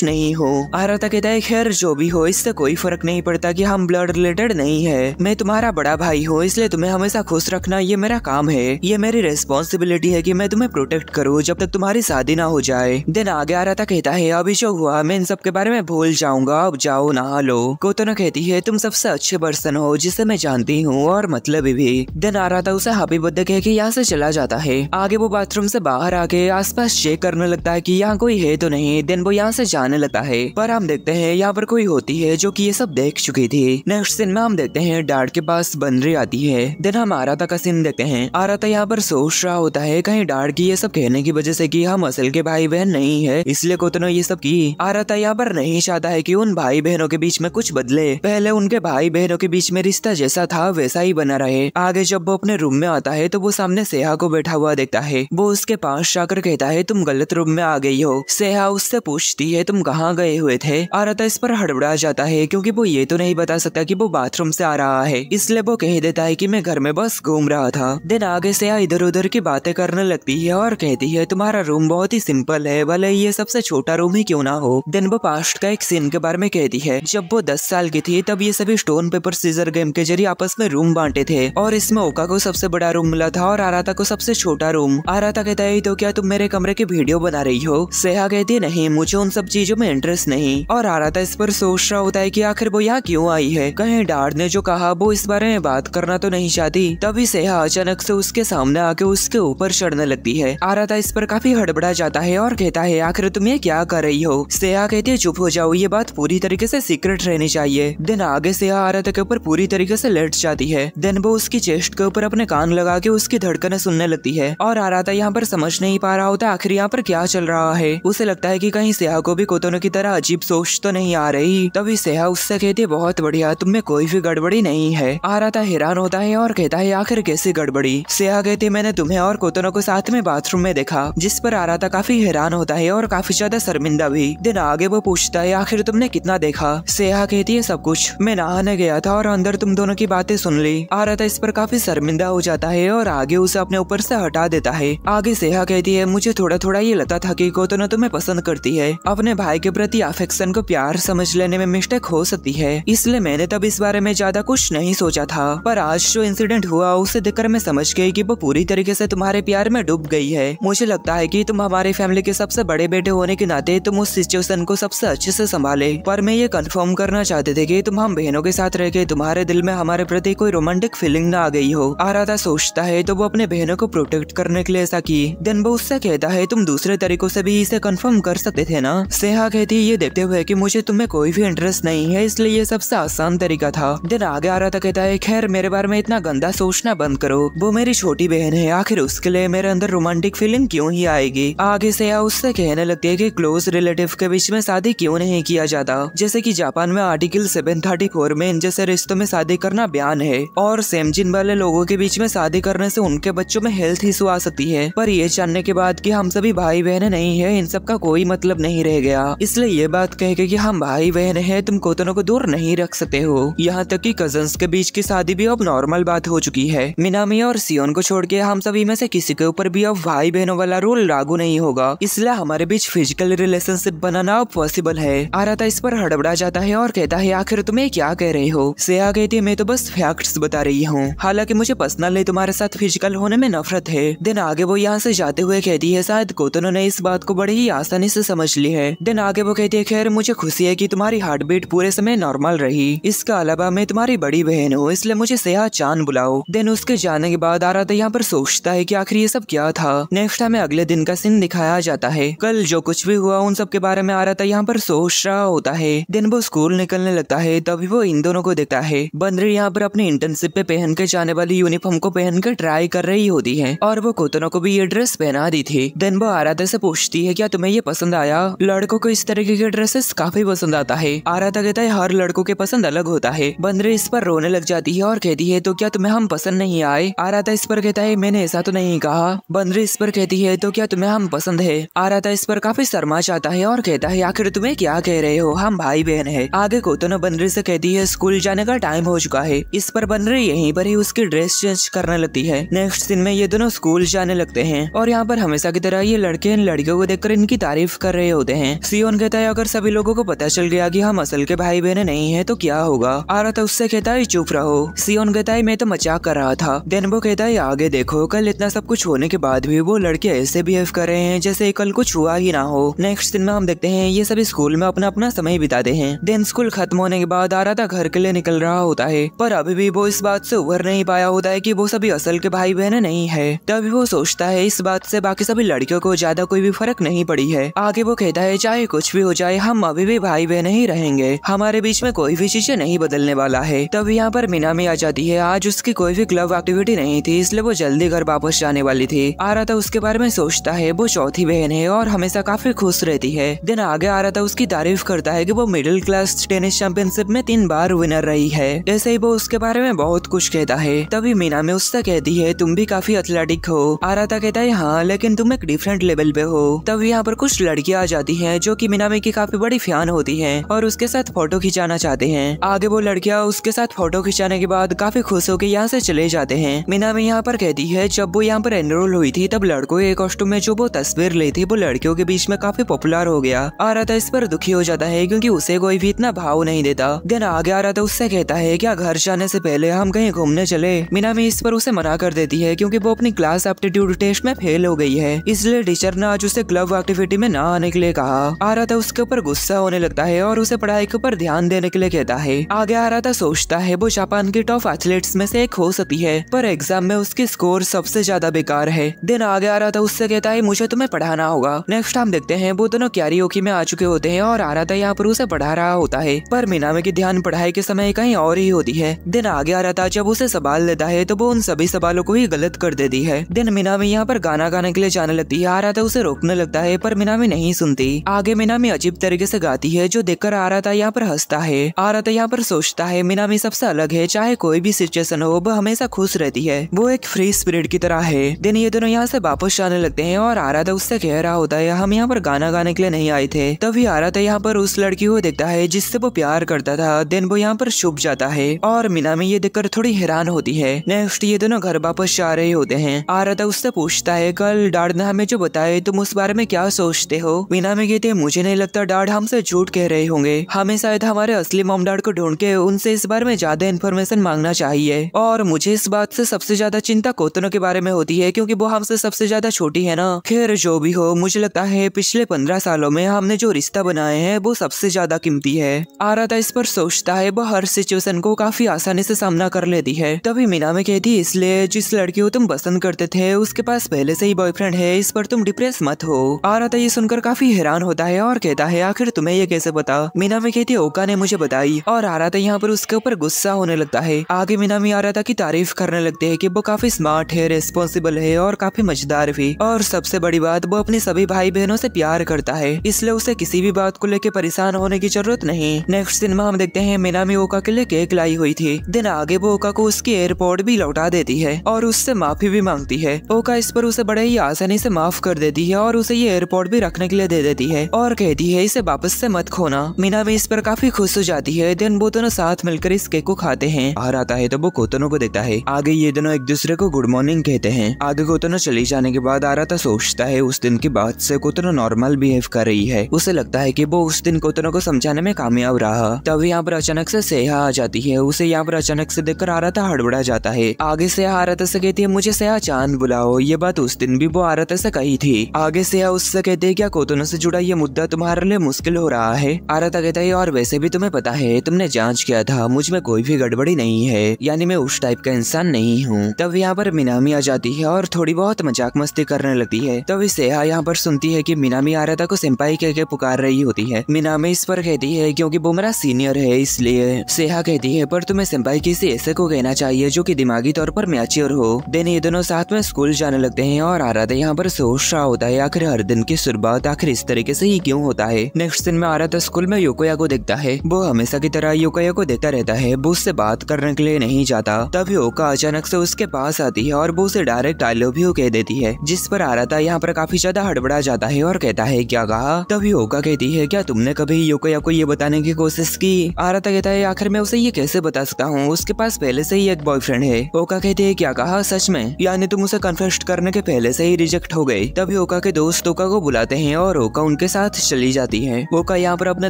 नहीं हूँ। आराता कहता है खैर जो भी हो इससे कोई फर्क नहीं पड़ता कि हम ब्लड रिलेटेड नहीं है, मैं तुम्हारा बड़ा भाई हूँ इसलिए तुम्हें हमेशा खुश रखना ये मेरा काम है, ये मेरी रेस्पॉन्सिबिलिटी है कि मैं तुम्हें प्रोटेक्ट करूँ जब तक तुम्हारी शादी ना हो जाए। दिन आगे आराता कहता है अभी जो हुआ मैं इन सब के बारे में भूल जाऊंगा, अब जाओ नहा लो। कोतोनो कहती है तुम सबसे अच्छे पर्सन हो जिसे मैं जानती हूँ और मतलब भी। दिन आराता उसे हैप्पी बर्थडे कह के यहाँ से चला जाता है। आगे वो बाथरूम से बाहर आके आसपास चेक करने लगता है कि यहाँ कोई है तो नहीं। दिन वो यहाँ से जाने लगता है, पर हम देखते हैं यहाँ पर कोई होती है जो कि ये सब देख चुकी थी। नेक्स्ट सीन में हम देखते हैं डैड के पास बंदरी आती है। दिन हम आराता का सीन देखते हैं। आराता यहाँ पर सोच रहा होता है कहीं डैड की ये सब कहने की वजह से कि हम असल के भाई बहन नहीं है इसलिए कोतोनो ये सब की। आराता यहाँ पर नहीं चाहता है कि उन भाई बहनों के बीच में कुछ बदले, पहले उनके भाई बहनों के बीच में रिश्ता जैसा था वैसा ही बना रहे। आगे जब वो अपने रूम में आता है तो वो सामने सेहा को बैठा हुआ देखता है। वो उसके पास जाकर कहता है तुम गलत रूम में आ गई हो। सेहा उससे पूछती है तुम कहाँ गए हुए थे। आराता इस पर हड़बड़ा जाता है क्योंकि वो ये तो नहीं बता सकता कि वो बाथरूम से आ रहा है, इसलिए वो कह देता है कि मैं घर में बस घूम रहा था। दिन आगे सेहा इधर उधर की बातें करने लगती है और कहती है तुम्हारा रूम बहुत ही सिंपल है, भले ये सबसे छोटा रूम ही क्यों ना हो। दिन वो पास्ट का एक सीन के बारे में कहती है। जब वो 10 साल की थी तब ये सभी स्टोन पेपर सीजर गेम के जरिए आपस में रूम बांटे थे और इसमें ओका को सबसे बड़ा रूम मिला था और आराता को सबसे छोटा रूम। आराता कहता है तो क्या तुम मेरे कमरे की वीडियो बना रही हो। सेहा कहती है नहीं मुझे उन सब चीजों में इंटरेस्ट नहीं। और आराता इस पर सोच रहा होता है कि आखिर वो यहाँ क्यों आई है, कहीं डैड ने जो कहा वो इस बारे में बात करना तो नहीं चाहती। तभी सेहा अचानक से उसके सामने आके उसके ऊपर चढ़ने लगती है। आराता इस पर काफी हड़बड़ा जाता है और कहता है आखिर तुम ये क्या कर रही हो। सेहा कहती है चुप हो जाओ, ये बात पूरी तरीके से सीक्रेट रहनी चाहिए। दिन आगे सेहा आराता के ऊपर पूरी तरीके से लेट जाती है। दिन वो उसकी चेस्ट के ऊपर अपने कान लगा के उसकी धड़कनें सुनने लगती है और आराता यहाँ पर समझ नहीं पा रहा होता आखिर यहाँ पर क्या चल रहा है। उसे लगता है कि कहीं सेहा को भी कोतोनो की तरह अजीब सोच तो नहीं आ रही। तभी सेहा उससे कहती है बहुत बढ़िया, तुम में कोई भी गड़बड़ी नहीं है। आराता हैरान होता है और कहता है आखिर कैसी गड़बड़ी। सेहा कहती है मैंने तुम्हें और कोतोनो को साथ में बाथरूम में देखा, जिस पर आराता काफी हैरान होता है और काफी ज्यादा शर्मिंदा भी। दिन आगे वो पूछता है आखिर तुमने कितना देखा। सेहा कहती है सब कुछ, मैं नहाने गया था और अंदर तुम दोनों की बातें सुन ली। आराता इस पर काफी शर्मिंदा हो जाता है और आगे उसे अपने ऊपर से हटा देता है। आगे सेहा कहती है मुझे थोड़ा थोड़ा ये लगता था कि कोतोनो तुम्हें पसंद करती है। अपने भाई के प्रति अफेक्शन को प्यार समझ लेने में मिस्टेक हो सकती है, इसलिए मैंने तब इस बारे में ज्यादा कुछ नहीं सोचा था। पर आज जो इंसिडेंट हुआ उसे देखकर मैं समझ गई कि वो पूरी तरीके से तुम्हारे प्यार में डूब गई है। मुझे लगता है कि तुम हमारी फैमिली के सबसे बड़े बेटे होने के नाते तुम उस सिचुएशन को सबसे अच्छे से संभाले। पर मैं ये कंफर्म करना चाहते थे कि तुम हम बहनों के साथ रह के तुम्हारे दिल में हमारे प्रति कोई रोमांटिक फीलिंग न आ गई हो। आराता सोचता है तो वो अपने बहनों को प्रोटेक्ट करने के लिए ऐसा की। देन वो उससे कहता है तुम दूसरे तरीकों से भी इसे कंफर्म कर सकते थे ना। सेहा कहती है ये देखते हुए कि मुझे तुम्हें कोई भी इंटरेस्ट नहीं है, इसलिए ये सबसे आसान तरीका था। देन आगे आराता कहता है खैर मेरे बारे में इतना गंदा सोचना बंद करो, वो मेरी छोटी बहन है, आखिर उसके लिए मेरे अंदर रोमांटिक फीलिंग क्यों ही आएगी। आगे सेहा उससे कहने लगती है कि क्लोज रिलेटिव के बीच में शादी क्यों नहीं किया जाता, जैसे कि जापान में आर्टिकल 734 में इन जैसे रिश्तों में शादी करना बयान है और सेम जिन वाले लोगों के बीच में शादी करने से उनके बच्चों में हेल्थ इशू आ सकती है। पर ये जानने के बाद कि हम सभी भाई बहन नहीं है, इन सब का कोई मतलब नहीं रह गया। इसलिए ये बात कह के कि हम भाई बहन है तुम कोतोनो को दूर नहीं रख सकते हो। यहाँ तक कि कजन्स के बीच की शादी भी अब नॉर्मल बात हो चुकी है। मिनामी और सियोन को छोड़ के हम सभी में से किसी के ऊपर भी अब भाई बहनों वाला रूल लागू नहीं होगा, इसलिए हमारे बीच फिजिकल रिलेशनशिप बनाना अब पॉसिबल है। आराता इस पर हड़बड़ा जाता है और कहता है आखिर तुम्हें क्या कह रहे हो। सेहा कहती है मैं तो बस फैक्ट्स बता रही हूँ, हालांकि मुझे पर्सनली तुम्हारे साथ फिजिकल होने में नफरत है। देन आगे वो यहाँ से जाते हुए कहती है शायद कोतोनो ने इस बात को बड़े ही आसानी से समझ ली है। देन आगे वो कहती है खैर मुझे खुशी है कि तुम्हारी हार्ट बीट पूरे समय नॉर्मल रही, इसके अलावा मैं तुम्हारी बड़ी बहन हूँ, इसलिए मुझे सेहा चान बुलाओ। देन उसके जाने के बाद आराता यहाँ पर सोचता है कि आखिर ये सब क्या था। नेक्स्ट हमें अगले दिन का सीन दिखाया जाता है। कल जो कुछ भी हुआ उन सब के बारे में आराता यहाँ पर सोच रहा होता है। देन वो स्कूल निकलने लगता है, तभी वो इन दोनों को देखता है। बंदरी यहाँ पर अपनी इंटर्नशिप पे पहन के जाने वाली यूनिफॉर्म को पहन कर ट्राई कर रही होती है और वो कोतोनो को भी ये ड्रेस पहना दी थी। देन वो आराता से पूछती है क्या तुम्हें ये पसंद आया। लड़कों को इस तरीके के ड्रेसेस काफी पसंद आता है। आराता कहता है हर लड़कों के पसंद अलग होता है। बंदरी इस पर रोने लग जाती है और कहती है तो क्या तुम्हें हम पसंद नहीं आए। आराता इस पर कहता है मैंने ऐसा तो नहीं कहा। बंदरी इस पर कहती है तो क्या तुम्हें हम पसंद है। आराता इस पर काफी शर्मा जाता है और कहता है आखिर तुम्हें क्या कह रहे हो, हम भाई बहन है। आगे कोतोनो बंदरी से कहती है स्कूल जाने का टाइम हो चुका है। इस पर बंदरी यहीं पर ही उसकी ड्रेस चेंज करने लगती है। नेक्स्ट सीन में ये दोनों स्कूल जाने लगते हैं और यहाँ पर हमेशा की तरह ये लड़के इन लड़कियों को देखकर इनकी तारीफ कर रहे होते हैं। सियोन कहता है अगर सभी लोगों को पता चल गया कि हम असल के भाई बहन नहीं है तो क्या होगा। आराता उससे कहता है चुप रहो। सियोन कहता है मैं तो मजाक कर रहा था। देन वो कहता है आगे देखो कल इतना सब कुछ होने के बाद भी वो लड़के ऐसे बिहेव कर रहे हैं जैसे कल कुछ हुआ ही ना हो। नेक्स्ट दिन में हम देखते हैं ये सभी स्कूल में अपना अपना समय बिताते हैं। देन स्कूल खत्म होने के बाद आराता घर के लिए निकल रहा होता है, पर अभी भी वो इस बात से उभर नहीं पाया होता है कि वो सभी असल के भाई बहन नहीं है। तभी वो सोचता है इस बात से बाकी सभी लड़कियों को ज्यादा कोई भी फर्क नहीं पड़ी है। आगे वो कहता है चाहे कुछ भी हो जाए हम अभी भी भाई बहन ही रहेंगे, हमारे बीच में कोई भी चीजें नहीं बदलने वाला है। तब यहाँ पर मिनामी आ जाती है। आज उसकी कोई भी क्लब एक्टिविटी नहीं थी, इसलिए वो जल्दी घर वापस जाने वाली थी। आराता उसके बारे में सोचता है वो चौथी बहन है और हमेशा काफी खुश रहती है। दिन आगे आराता उसकी तारीफ करता है कि वो मिडिल क्लास टेनिस चैंपियनशिप में 3 बार विनर रही है। ऐसे ही वो उसके बारे में बहुत कुछ कहता है। तभी मिनामी उससे कहती है तुम भी काफी एथलेटिक हो। आराता कहता है हाँ लेकिन तुम एक डिफरेंट लेवल पे हो। तब यहाँ पर कुछ लड़कियां आ जाती हैं जो कि मिनामी की काफी बड़ी फैन होती हैं और उसके साथ फोटो खिंचाना चाहते हैं। आगे वो लड़कियां उसके साथ फोटो खिंचाने के बाद काफी खुश होकर यहाँ से चले जाते हैं। मिनामी यहाँ पर कहती है जब वो यहाँ पर एनरोल हुई थी तब लड़कों के कॉस्ट्यूम में जो वो तस्वीर ली थी वो लड़कियों के बीच में काफी पॉपुलर हो गया। आराता इस पर दुखी हो जाता है क्योंकि उसे कोई भी इतना भाव नहीं देता। दिन आगे आराता उससे कहता है क्या घर जाने से पहले हम कहीं घूमने चले। मिनामी इस पर उसे मना कर देती है क्योंकि वो अपनी क्लास एप्टीट्यूड टेस्ट में फेल हो गई है, इसलिए टीचर ने आज उसे क्लब एक्टिविटी में ना आने के लिए कहा। आराता उसके ऊपर गुस्सा होने लगता है और उसे पढ़ाई के ऊपर ध्यान देने के लिए कहता है। आगे आराता सोचता है वो जापान की टॉप एथलीट्स में से एक हो सकती है, पर एग्जाम में उसकी स्कोर सबसे ज्यादा बेकार है। दिन आगे आराता उससे कहता है मुझे तुम्हें पढ़ाना होगा। नेक्स्ट हम देखते हैं वो दोनों कैरियोकी में आ चुके होते हैं और आराता यहाँ पर उसे पढ़ा रहा होता है, पर मिनामी की ध्यान पढ़ाई के समय कहीं और ही होती है। दिन आगे आराता जब उसे सवाल लेता है तो वो उन सभी सवालों को ही गलत कर देती है। दिन मिनामी यहाँ पर गाना गाने के लिए जाने लगती है। आराता उसे रोकने लगता है पर मिनामी नहीं सुनती। आगे मिनामी अजीब तरीके से गाती है जो देखकर आराता यहाँ पर हंसता है। आराता यहाँ पर सोचता है मिनामी सबसे अलग है, चाहे कोई भी सिचुएशन हो वो हमेशा खुश रहती है, वो एक फ्री स्पिरिट की तरह है। दिन ये दोनों यहाँ से वापस जाने लगते हैं और आराता उससे कह रहा होता है हम यहाँ पर गाना गाने के लिए नहीं आए थे। तभी आराता यहाँ पर उस लड़की को देखता है जिससे वो प्यार करता था। दिन वो यहाँ पर छुप जाता है और मिनामी ये देखकर थोड़ी हैरान होती है। नेक्स्ट ये दोनों घर वापस जा रहे होते हैं। आराता उससे पूछता है कल डैड ने हमें जो बताए तुम उस बारे में क्या सोचते हो। मिनामी कहती है मुझे नहीं लगता डैड हमसे झूठ कह रहे होंगे, हमें शायद हमारे असली मॉम डैड को ढूंढ के उनसे इस बारे में ज्यादा इन्फॉर्मेशन मांगना चाहिए। और मुझे इस बात से सबसे ज्यादा चिंता कोतनो के बारे में होती है क्योंकि वो हमसे सबसे ज्यादा छोटी है ना। खैर जो भी हो, मुझे लगता है पिछले 15 सालों में हमने जो रिश्ता बनाए हैं वो सबसे ज्यादा कीमती है। आराता इस पर सोचता है वो हर सिचुएशन को काफी आसानी से सामना कर लेती है। तभी मिनामी कहती है इसलिए जिस लड़की को तुम पसंद करते थे उसके पास पहले से ही बॉयफ्रेंड है, इस पर तुम डिप्रेस मत हो। आराता ये सुनकर काफी हैरान होता है और कहता है आखिर तुम्हें ये कैसे पता। मिनामी कहती है ओका ने मुझे बताई और आराता यहाँ पर उसके ऊपर गुस्सा होने लगता है। आगे मिनामी आराता की तारीफ करने लगते है कि वो काफी स्मार्ट है, रिस्पॉन्सिबल है और काफी मजेदार भी। और सबसे बड़ी बात वो अपने सभी भाई बहनों से प्यार करता है, इसलिए उसे किसी भी बात को लेकर परेशान होने की जरूरत नहीं। नेक्स्ट दिन में हम देखते हैं मिनामी ओका के लिए केक लाई हुई थी। दिन आगे वो ओका को उसकी एयरपोर्ट भी लौटा देती है और उससे माफी भी मांगती है। ओका इस पर उसे बड़े ही आसानी से माफ कर देती है और उसे ये एयरपोर्ट भी रखने के लिए दे देती है और कहती है इसे वापस से मत खोना। मिनामी इस पर काफी खुश हो जाती है। दिन वो दोनों साथ मिलकर इस केक को खाते हैं। बाहर आता है तो वो कोतनो को देखता है। आगे ये दोनों एक दूसरे को गुड मॉर्निंग कहते हैं। आगे कोतनो चली जाने के बाद आराता सोचता है उस दिन के बाद से कोतनो नॉर्मल बिहेव कर रही है। उसे लगता है कि वो उस दिन कोतनो को समझाने में कामयाब रहा। तब यहाँ पर अचानक से सेहा आ जाती है। उसे यहाँ पर अचानक से देखकर आराता हड़बड़ा जाता है। आगे सेहा आराता से कहती है मुझे सेहा चांद बुलाओ। ये बात उस दिन भी वो आराता से कही थी। आगे सेहा उससे कहते है क्या कोतनो से जुड़ा ये मुद्दा तुम्हारे लिए मुश्किल हो रहा है। आराता कहता है और वैसे भी तुम्हें पता है तुमने जांच किया था, मुझ में कोई भी गड़बड़ी नहीं है, यानी मैं उस टाइप का इंसान नहीं हूँ। तब यहाँ पर मिनामी आ जाती है और थोड़ी बहुत मजाक मस्ती करने लगती है। तभी सेहा यहाँ पर सुनती है कि मिनामी आराता को सिंपाई कह के पुकार रही होती है। मिनामी इस पर कहती है क्योंकि वो मेरा सीनियर है इसलिए। सेहा कहती है पर तुम्हें सिंपाई किसी ऐसे को कहना चाहिए जो कि दिमागी तौर पर मैच्योर हो। दिन ये दोनों साथ में स्कूल जाने लगते हैं और आराता यहाँ पर सोच रहा होता है आखिर हर दिन की शुरुआत आखिर इस तरीके से ही क्यों होता है। नेक्स्ट दिन में आराता स्कूल में योकोया को देखता है। वो हमेशा की तरह योकोया को देखता रहता है, वो उससे बात करने के लिए नहीं जाता। तभी ओका अचानक से उसके पास आती है और वो उसे डायरेक्ट आई लव यू कह देती है, जिस पर आराता यहाँ पर काफी ज्यादा हड़बड़ा जाता है और कहता है क्या कहा। तभी ओका कहती है क्या तुमने कभी योकोया को ये बताने की कोशिश की। आराता कहता है आखिर मैं उसे ये कैसे बता सकता हूँ, उसके पास पहले से ही एक बॉयफ्रेंड है। ओका कहती है क्या कहा, सच में, यानी तुम उसे कन्फेस करने के पहले से ही रिजेक्ट हो गए। तभी ओका के दोस्त ओका को बुलाते हैं और ओका उनके साथ चली जाती है। ओका यहाँ पर अपने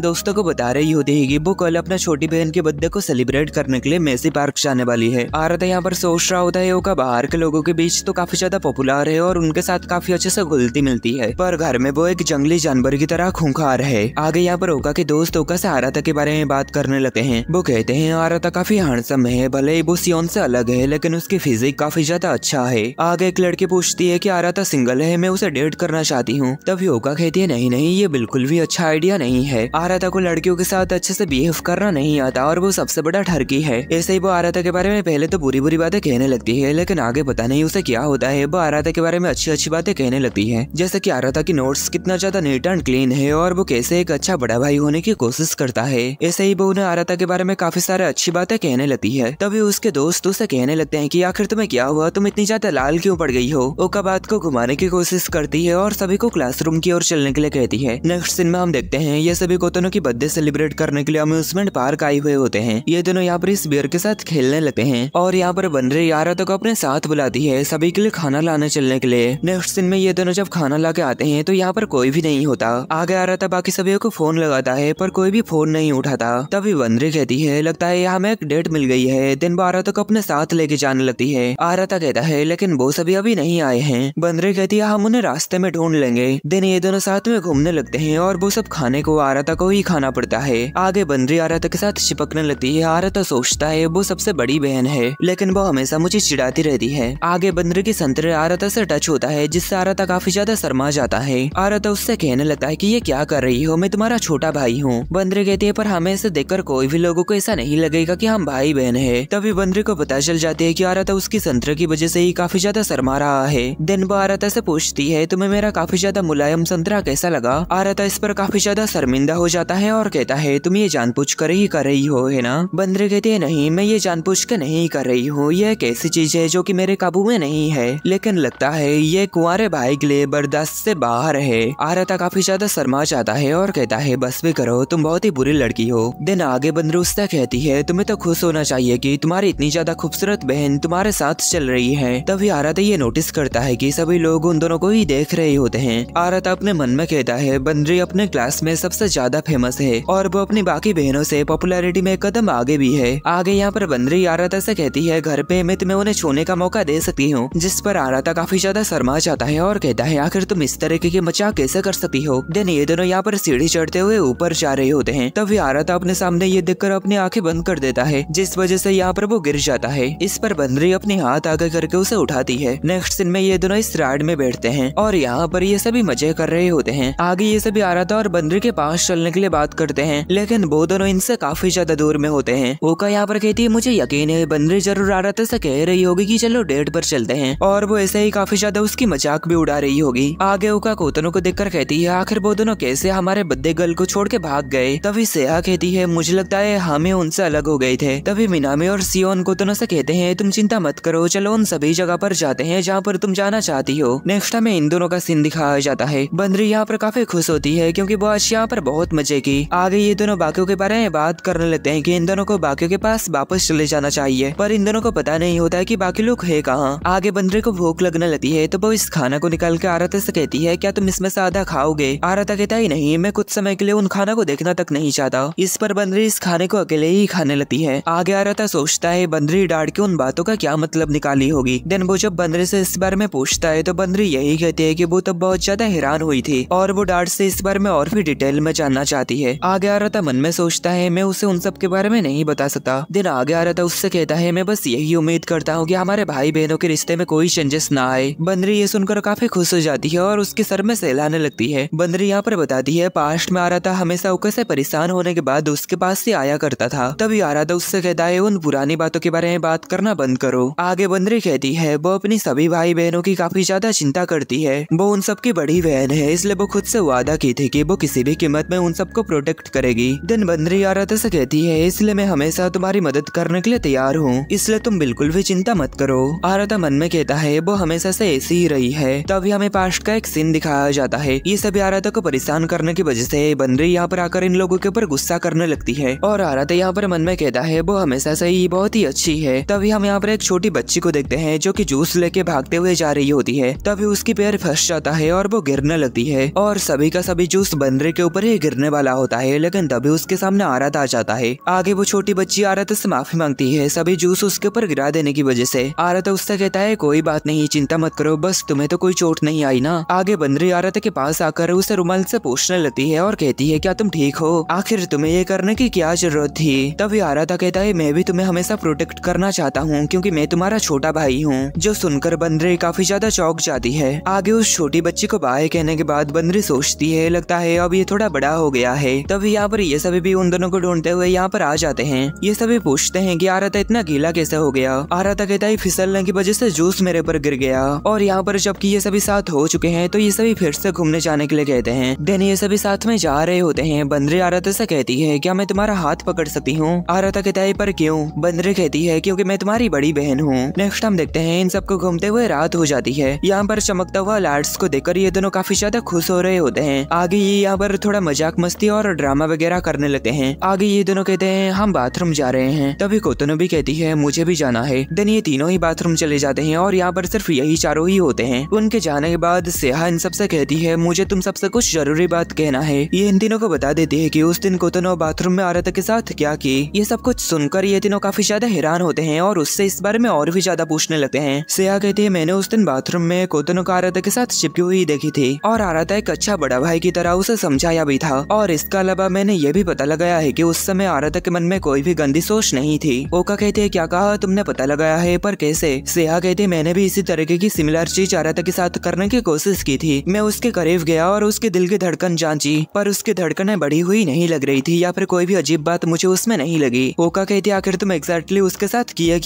दोस्तों को बता रही होती है कि वो कल अपने छोटी बहन के बर्थडे को सेलिब्रेट करने के लिए मेसी पार्क जाने वाली है। आराता यहाँ पर सोच रहा होता है ओका बाहर के लोगों के बीच तो काफी ज्यादा पॉपुलर है और उनके साथ काफी अच्छे से घुलती मिलती है, पर घर में वो एक जंगली जानवर की तरह खूंखार है। आगे यहाँ पर ओका के दोस्त ओका से आराता के बारे में बात करने लगते हैं। वो कहते हैं आराता काफी हैंडसम है, भले ही वो सियोन से अलग है लेकिन उसकी फिजिक काफी ज्यादा अच्छा है। आगे एक लड़की पूछती है कि आराता सिंगल है, मैं उसे डेट करना चाहती हूँ। तभी ओका कहती है नहीं नहीं, ये बिल्कुल भी अच्छा आइडिया नहीं है। आराता को लड़कियों के साथ अच्छे से बिहेव करना नहीं आता और वो सबसे बड़ा ठरकी है। ऐसे ही वो आराता के बारे में पहले तो बुरी बुरी बातें कहने लगती है, लेकिन आगे पता नहीं उसे क्या होता है, वो आराता के बारे में अच्छी अच्छी बातें कहने लगती है, जैसे कि आराता की नोट्स कितना ज्यादा नीट एंड क्लीन है और वो कैसे एक अच्छा बड़ा भाई होने की कोशिश करता है। ऐसे ही वो उन्हें आराता के बारे में काफी सारे अच्छी बातें कहने लगती है। तभी उसके दोस्त उसे कहने लगते हैं कि आखिर तुम्हें क्या हुआ, तुम इतनी ज्यादा लाल क्यों पड़ गई हो। ओका बात को घुमाने की कोशिश करती है और सभी को क्लासरूम की ओर चलने के लिए कहती है। नेक्स्ट सीन में हम देखते हैं ये सभी कोतनो की बर्थडे सेलिब्रेट करने के लिए अम्यूजमेंट पार्क आए हुए होते हैं। ये दोनों यहाँ पर इस बियर के साथ खेलने लगते हैं और यहाँ पर बनरे आराता को अपने साथ बुलाती है सभी के लिए खाना लाने चलने के लिए। नेक्स्ट सीन में ये दोनों जब खाना ला के आते हैं तो यहाँ पर कोई भी नहीं होता। आगे आराता बाकी सभी को फोन लगाता है पर कोई भी फोन नहीं उठाता। तभी बनरे कहती है लगता है यहाँ में एक डेट मिल गई है। दिन वो आराता को अपने साथ लेके जाने लगती है। आराता कहता है लेकिन वो सभी अभी नहीं आए हैं। बनरे कहती है हम उन्हें रास्ते में ढूंढ लेंगे। दिन ये दोनों साथ में घूमने लगते हैं और वो सब खाने को आराता को ही खाना पड़ता है। आगे बनरी आराता के साथ चिपकने लगती है। आराता सोचता है वो सबसे बड़ी बहन है लेकिन वो हमेशा मुझे चिढ़ाती रहती है। आगे बनरी की संतरे आराता से टच होता है जिससे आराता काफी ज्यादा शर्मा जाता है। आराता उससे कहने लगता है कि ये क्या कर रही हो, मैं तुम्हारा छोटा भाई हूँ। बनरी कहती है पर हमें इसे देखकर कोई भी लोगों को ऐसा नहीं लगेगा कि हम भाई बहन है। तभी बनरी को पता चल जाती है कि आराता उसकी संतरे की वजह से ही काफी ज्यादा शर्मा रहा है। दिन वो आराता से पूछती है तुम्हें मेरा काफी ज्यादा मुलायम संतरा कैसा लगा। आराता इस पर काफी ज्यादा शर्मिंदा हो जाता है और कहता है तुम ये जानबूझ कर ही कर रही हो है ना। बनरी कहती है नहीं, मैं ये जानबूझ कर नहीं कर रही हूँ, ये एक ऐसी चीज है जो कि मेरे काबू में नहीं है, लेकिन लगता है ये कुंवारे भाई के लिए बर्दाश्त से बाहर है। आराता काफी ज्यादा शर्मा जाता है और कहता है बस भी करो, तुम बहुत ही बुरी लड़की हो। दिन आगे बनरी उससे कहती कहती है तुम्हें तो खुश होना चाहिए कि तुम्हारी इतनी ज्यादा खूबसूरत बहन तुम्हारे साथ चल रही है। तभी आराता ये नोटिस करता है कि सभी लोग उन दोनों को ही देख रहे होते हैं। आराता अपने मन में कहता है बंदरी अपने क्लास में सबसे ज्यादा फेमस है और वो अपनी बाकी बहनों से पॉपुलैरिटी में कदम आगे भी है। आगे यहाँ पर बंदरी आराता से कहती है घर पे मैं तुम्हें उन्हें छूने का मौका दे सकती हूँ, जिस पर आराता काफी ज्यादा शर्मा जाता है और कहता है आखिर तुम इस तरीके की मजाक कैसे कर सकती हो। देन ये दोनों यहाँ पर सीढ़ी चढ़ते हुए ऊपर जा रहे होते हैं। तभी आराता अपने सामने ये देखकर अपनी आंखें बंद कर देता है, जिस वजह से यहाँ पर वो गिर जाता है। इस पर बंदरी अपने हाथ आगे करके उसे उठाती है। नेक्स्ट सीन में ये दोनों इस राइड में बैठते हैं और यहाँ पर ये सभी मजे कर रहे होते हैं। आगे ये सभी आराता और बंदरी के पास चलने के लिए बात करते हैं, लेकिन वो दोनों इनसे काफी ज्यादा दूर में होते हैं। ओका यहाँ पर कहती है मुझे यकीन है बंदरी जरूर आराता से कह रही होगी कि चलो डेट पर चलते हैं, और वो ऐसे ही काफी ज्यादा उसकी मजाक भी उड़ा रही होगी। आगे ओका कोतनो को देखकर कहती है आखिर वो दोनों कैसे हमारे बद्दे गर्ल को छोड़ के भाग गए। तभी सेहा कहती है मुझे लगता है हमें उनसे अलग हो गए थे। तभी मिनामी और सियोन कोतनो से कहते हैं तुम चिंता मत करो, चलो उन सभी जगह पर जाते हैं जहाँ पर तुम जाना चाहती हो। नेक्स्ट हमें इन दोनों का सीन दिखाया जाता है। बंदरी यहाँ पर काफी खुश होती है क्योंकि वो आज यहाँ पर बहुत मजे की। आगे ये दोनों बाकियों के बारे में बात करने लगते हैं कि इन दोनों को बाकियों के पास वापस चले जाना चाहिए, पर इन दोनों को पता नहीं होता है कि बाकी लोग है कहाँ। आगे बंदरी को भूख लगने लगती है तो वो इस खाना को निकाल के आराता से कहती है क्या तुम इसमें से आधा खाओगे। आराता कहता ही नहीं, मैं कुछ समय के लिए उन खाना को देखना तक नहीं चाहता। इस पर बंदरी इस खाने को अकेले ही खाने लगती है। आगे आराता सोचता है बंदरी डांट के उन बातों का क्या मतलब निकाली होगी। देन वो जब बंदरी से इस बारे में पूछता है तो बंदरी यही कहती है कि वो तब बहुत ज्यादा हैरान हुई थी और वो डांट से इस बारे में और भी डिटेल में जानना चाहती है। आगे आराता मन में सोचता है मैं उसे उन सब के बारे में नहीं बता सकता। दिन आगे आराता उससे कहता है मैं बस यही उम्मीद करता हूँ कि हमारे भाई बहनों के रिश्ते में कोई चेंजेस ना आए। बंदरी ये सुनकर काफी खुश हो जाती है और उसके सर में सहलाने लगती है। बंदरी यहाँ पर बताती है पास्ट में आराता हमेशा ओका से परेशान होने के बाद उसके पास से आया करता था। तभी आराता उससे कहता है उन पुरानी बातों के बारे में बात करना बंद करो। आगे बंदरी कहती है वो अपनी सभी भाई बहनों की काफी ज्यादा चिंता करती है। वो उन सबकी बड़ी बहन है, इसलिए वो खुद से वादा की थी कि वो किसी भी कीमत में उन सबको प्रोटेक्ट करेगी। दिन बंदरी आराता से कहती है इसलिए मैं हमेशा तुम्हारी मदद करने के लिए तैयार हूँ, इसलिए तुम बिल्कुल भी चिंता मत करो। आराता मन में कहता है वो हमेशा से ऐसी ही रही है। तभी हमें पास्ट का एक सीन दिखाया जाता है। ये सभी आराता को परेशान करने की वजह से बंदरी यहाँ पर आकर इन लोगों के ऊपर गुस्सा करने लगती है और आराता यहाँ पर मन में कहता है वो हमेशा से ही बहुत ही अच्छी है। तभी हम यहाँ पर एक छोटी बच्ची को देखते हैं जो कि जूस लेके भागते हुए जा रही होती है। तभी उसकी पैर फंस जाता है और वो गिरने लगती है और सभी का सभी जूस बंदरी के ऊपर ही गिरने वाला होता है, लेकिन तभी उसके सामने आराता आ जाता है। आगे वो छोटी बच्ची आराता से माफी मांगती है सभी जूस उसके ऊपर गिरा देने की वजह से। आराता उससे कहता है कोई बात नहीं, चिंता मत करो, बस तुम्हें तो कोई चोट नहीं आई ना। आगे बंदरी आराता के पास आकर उसे रुमाल से पूछने लगती है और कहती है क्या तुम ठीक हो, आखिर तुम्हें ये करने की क्या जरूरत थी। तभी आराता कहता है मैं भी तुम्हें हमेशा प्रोटेक्ट करना चाहता हूँ क्योंकि मैं तुम्हारा छोटा भाई हूँ। जो सुनकर बंदरी काफी ज्यादा चौंक जाती है। आगे उस छोटी बच्ची को बाय कहने के बाद बंदरी सोचती है लगता है अब ये थोड़ा बड़ा हो गया है। तभी यहाँ पर ये सभी भी उन दोनों को ढूंढते हुए यहाँ पर आ जाते हैं। ये सभी पूछते हैं कि आराता इतना गीला कैसे हो गया। आराता कहता है फिसलने की वजह से जूस मेरे पर गिर गया। और यहाँ पर जबकि ये सभी साथ हो चुके हैं तो ये सभी फिर से घूमने जाने के लिए कहते हैं। देन ये सभी साथ में जा रहे होते हैं। बंदरी आराता से कहती है क्या मैं तुम्हारा हाथ पकड़ सकती हूँ। आराता कहता है पर क्यों। बंदरी कहती है क्योंकि मैं तुम्हारी बड़ी बहन हूँ। नेक्स्ट हम देखते हैं इन सबको घूमते हुए रात हो जाती है। यहाँ पर चमकता हुआ लाइट्स को देखकर ये दोनों काफी ज्यादा खुश हो रहे होते हैं। आगे ये यहाँ पर थोड़ा मजाक मस्ती और ड्रामा वगैरह करने लगते हैं। आगे ये दोनों कहते हैं हम बाथरूम जा रहे हैं। तभी कोतनो भी कहती है मुझे भी जाना है। देन ये तीनों ही बाथरूम चले जाते हैं और यहाँ पर सिर्फ यही चारों ही होते हैं। उनके जाने के बाद सेहा इन सबसे कहती है मुझे तुम सबसे कुछ जरूरी बात कहना है। ये इन तीनों को बता देती है कि उस दिन कोतनो बाथरूम में आराता के साथ क्या की। ये सब कुछ सुनकर ये तीनों काफी ज्यादा हैरान होते हैं और उससे इस बारे में और भी ज्यादा पूछने लगते हैं। सेहा कहती है मैंने उस दिन बाथरूम में कोतनो को आराता के साथ चिपकी हुई देखी थी और आराता एक अच्छा बड़ा भाई की तरह उसे समझाया भी था। और इसके अलावा मैंने ये भी पता लगाया है कि उस समय आराता के मन में कोई भी गंदी सोच नहीं थी। ओका कहते हैं क्या कहा तुमने पता लगाया है, पर कैसे। सेहा कहते हैं मैंने भी इसी तरीके की सिमिलर चीज आराता के साथ करने की कोशिश की थी। मैं उसके करीब गया और उसके दिल की धड़कन जांची, पर उसकी धड़कनें बढ़ी हुई नहीं लग रही थी या फिर कोई भी अजीब बात मुझे उसमें नहीं लगी। ओका कहती आखिर तुम एग्जैक्टली उसके साथ किया।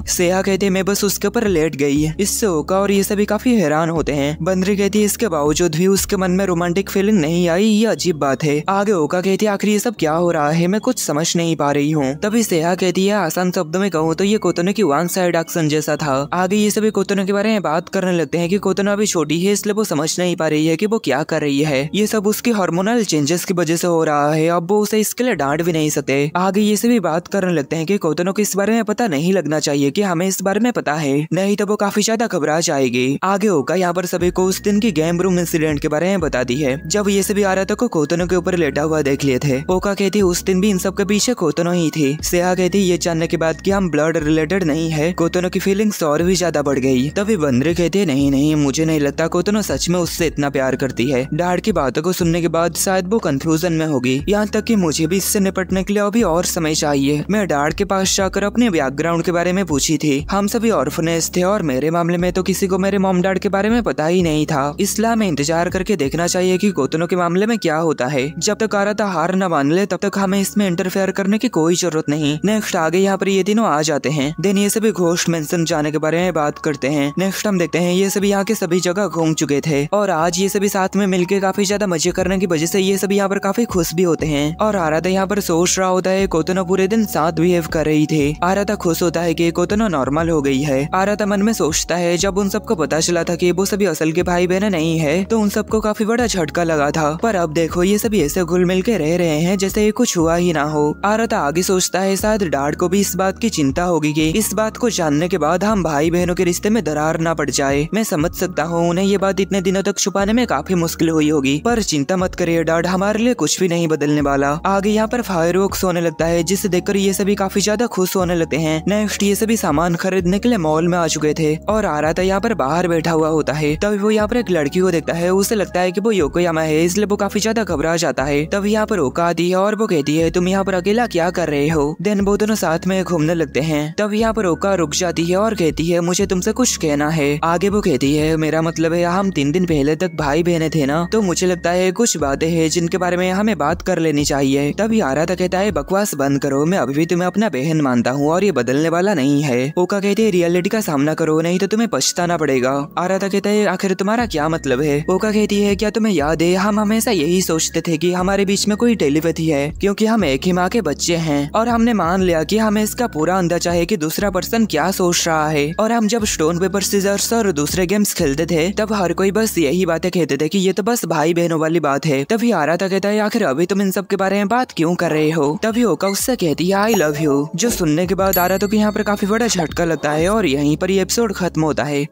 सेहा कहते मैं बस उसके ऊपर लेट गई। इससे ओका और ये सभी काफी हैरान होते हैं। बंदरी कहती है इसके बावजूद भी उसके मन में रोमांटिक फीलिंग नहीं आई, ये अजीब बात है। आगे ओका कहती है आखिर ये सब क्या हो रहा है, मैं कुछ समझ नहीं पा रही हूँ। तभी सेहा कहती है आसान शब्दों में कहूँ तो ये कोतनो की वन साइड एक्शन जैसा था। आगे ये सभी कोतनो के बारे में बात करने लगते हैं कि कोतनो अभी छोटी है इसलिए वो समझ नहीं पा रही है कि वो क्या कर रही है। ये सब उसकी हार्मोनल चेंजेस की वजह से हो रहा है, अब वो उसे इसके लिए डांट भी नहीं सकते। आगे ये सभी बात करने लगते हैं कि कोतोनो को इस बारे में पता नहीं लगना चाहिए कि हमें इस बारे में पता है, नहीं तो वो काफी ज्यादा घबरा जाएगी। आगे ओका यहाँ पर सभी को उस दिन की गेम रूम इंसिडेंट के बारे में बता दी है, जब ये सभी आराता को कोतोनो के ऊपर लेटा हुआ देख लिए थे। ओका कहती उस दिन भी इन सब के पीछे कोतोनो ही थी। सेहा कहती ये जानने के बाद कि हम ब्लड रिलेटेड नहीं है, कोतोनो की फीलिंग्स और भी ज्यादा बढ़ गई। तभी बंदरे कहते नहीं, मुझे नहीं लगता कोतोनो सच में उससे इतना प्यार करती है। डैड की बातों को सुनने के बाद शायद वो कंफ्यूजन में होगी, यहाँ तक कि मुझे भी इससे निपटने के लिए अभी और समय चाहिए। मैं डैड के पास जाकर अपने बैकग्राउंड के बारे में पूछी थी। हम सभी ऑर्फनेज थे और मेरे मामले में तो किसी को मेरे मॉम डैड के बारे में पता ही नहीं था, इसलिए हमें इंतजार करके देखना चाहिए कि कोतोनो के मामले में क्या होता है। जब तक आराता हार न मान ले तब तक हमें इसमें इंटरफेयर करने की कोई जरूरत नहीं। नेक्स्ट आगे यहाँ पर ये तीनों आ जाते हैं। देन ये सभी घोस्ट मेंशन जाने के बारे में बात करते हैं। नेक्स्ट हम देखते हैं ये सभी यहाँ के सभी जगह घूम चुके थे और आज ये सभी साथ में मिलकर काफी ज्यादा मजे करने की वजह से ये सभी यहाँ पर काफी खुश भी होते हैं। और आराता यहाँ पर सोच रहा होता है कोतोनो पूरे दिन साथ बिहेव कर रही थी। आराता खुश होता है कि कोतोनो नॉर्मल हो गई है। आराता मन में सोचता है जब उन सबको पता चला था कि वो सभी असल के भाई बहन नहीं है तो उन सबको काफी बड़ा झटका लगा था, पर अब देखो ये सभी ऐसे घुल मिल के रह रहे हैं जैसे ये कुछ हुआ ही ना हो। आराता आगे सोचता है शायद डैड को भी इस बात की चिंता होगी कि इस बात को जानने के बाद हम भाई बहनों के रिश्ते में दरार ना पड़ जाए। मैं समझ सकता हूँ उन्हें ये बात इतने दिनों तक छुपाने में काफी मुश्किल हुई होगी, पर चिंता मत करिए डैड, हमारे लिए कुछ भी नहीं बदलने वाला। आगे यहाँ पर फायरवर्क्स होने लगता है जिसे देखकर ये सभी काफी ज्यादा खुश होने लगते हैं। नेक्स्ट ये सभी सामान खरीदने के लिए मॉल में आ चुके थे और आराता यहाँ पर बाहर बैठा हुआ होता है। तभी वो यहाँ पर एक लड़की को देखता है, उसे लगता है कि वो योकोयामा है, इसलिए वो काफी ज्यादा घबरा जाता है। तभी यहाँ पर ओका आती है और वो कहती है तुम यहाँ पर अकेला क्या कर रहे हो। देन वो दोनों साथ में घूमने लगते हैं। तब यहाँ पर ओका रुक जाती है और कहती है मुझे तुमसे कुछ कहना है। आगे वो कहती है मेरा मतलब है हम 3 दिन पहले तक भाई बहने थे ना, तो मुझे लगता है कुछ बातें हैं जिनके बारे में हमें बात कर लेनी चाहिए। तभी आराता कहता है बकवास बंद करो, मैं अभी भी तुम्हें अपना बहन मानता हूँ और ये बदलने वाला नहीं है। ओका कहते है रियलिटी का सामना करो नहीं तो तुम्हें पछताना पड़ेगा। आराता कहता है आखिर तुम्हारा क्या मतलब है। ओका कहती है क्या तुम्हें याद है हम हमेशा यही सोचते थे कि हमारे बीच में कोई टेलीपैथी है क्योंकि हम एक ही माँ के बच्चे हैं, और हमने मान लिया कि हमें इसका पूरा अंदाजा है कि दूसरा पर्सन क्या सोच रहा है। और हम जब स्टोन पेपर सीजर्स और दूसरे गेम्स खेलते थे तब हर कोई बस यही बातें कहते थे कि ये तो बस भाई बहनों वाली बात है। तभी आराता कहता है आखिर अभी तुम इन सब के बारे में बात क्यों कर रहे हो। तभी ओका उससे कहती है आई लव यू, जो सुनने के बाद आराता को यहाँ पर काफी बड़ा झटका लगता है और यहीं पर ये एपिसोड खत्म होता है।